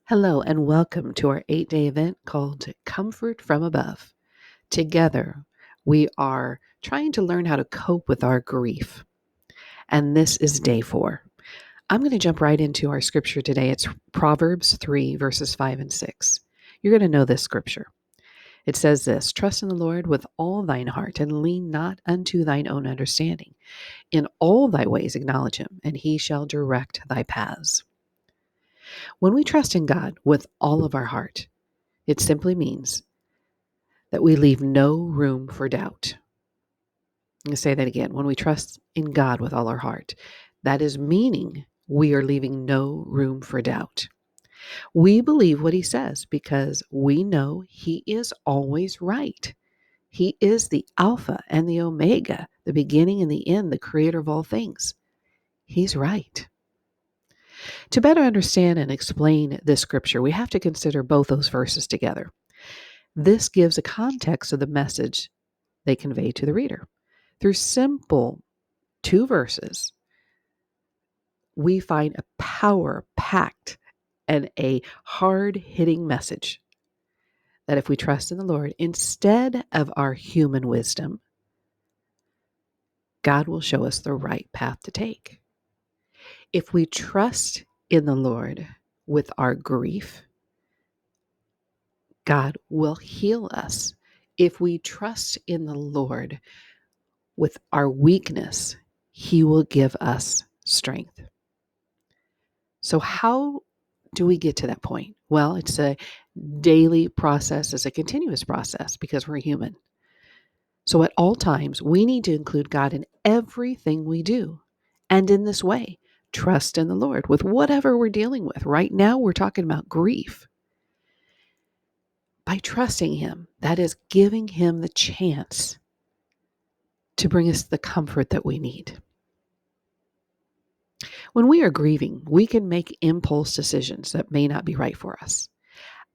Hello, and welcome to our 8-day event called Comfort from Above. Together, we are trying to learn how to cope with our grief. And this is day 4. I'm going to jump right into our scripture today. It's Proverbs 3, verses 5 and 6. You're going to know this scripture. It says this: Trust in the Lord with all thine heart, and lean not unto thine own understanding. In all thy ways acknowledge him, and he shall direct thy paths. When we trust in God with all of our heart, it simply means that we leave no room for doubt. I'm going to say that again. When we trust in God with all our heart, that is meaning we are leaving no room for doubt. We believe what he says because we know he is always right. He is the Alpha and the Omega, the beginning and the end, the creator of all things. He's right. To better understand and explain this scripture, we have to consider both those verses together. This gives a context of the message they convey to the reader. Through simple 2 verses, we find a power-packed and a hard-hitting message that if we trust in the Lord instead of our human wisdom, God will show us the right path to take. If we trust in the Lord with our grief, God will heal us. If we trust in the Lord with our weakness, he will give us strength. So how do we get to that point? Well, it's a daily process, it's a continuous process because we're human. So at all times, we need to include God in everything we do. And in this way, trust in the Lord with whatever we're dealing with. Right now, we're talking about grief. By trusting him, that is giving him the chance to bring us the comfort that we need. When we are grieving, we can make impulse decisions that may not be right for us.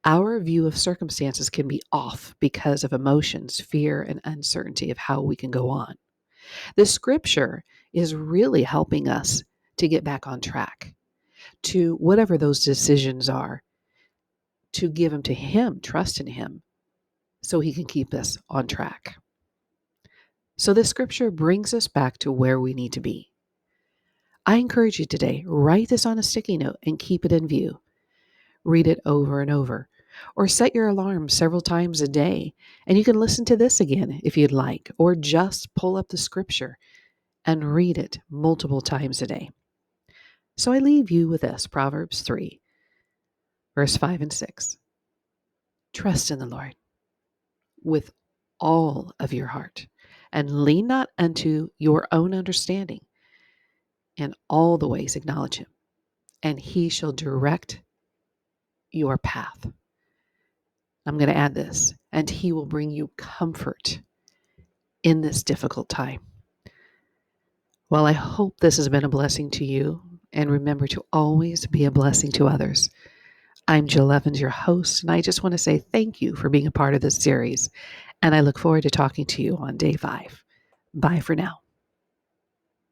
Our view of circumstances can be off because of emotions, fear, and uncertainty of how we can go on. The scripture is really helping us to get back on track to whatever those decisions are, to give them to him, trust in him, so he can keep us on track. So this scripture brings us back to where we need to be. I encourage you today, write this on a sticky note and keep it in view. Read it over and over, or set your alarm several times a day. And you can listen to this again if you'd like, or just pull up the scripture and read it multiple times a day. So I leave you with this, Proverbs 3, verse 5 and 6. Trust in the Lord with all of your heart, and lean not unto your own understanding. In all the ways acknowledge him, and he shall direct your path. I'm going to add this, and he will bring you comfort in this difficult time. Well, I hope this has been a blessing to you, and remember to always be a blessing to others. I'm Jill Evans, your host, and I just want to say thank you for being a part of this series, and I look forward to talking to you on day 5. Bye for now.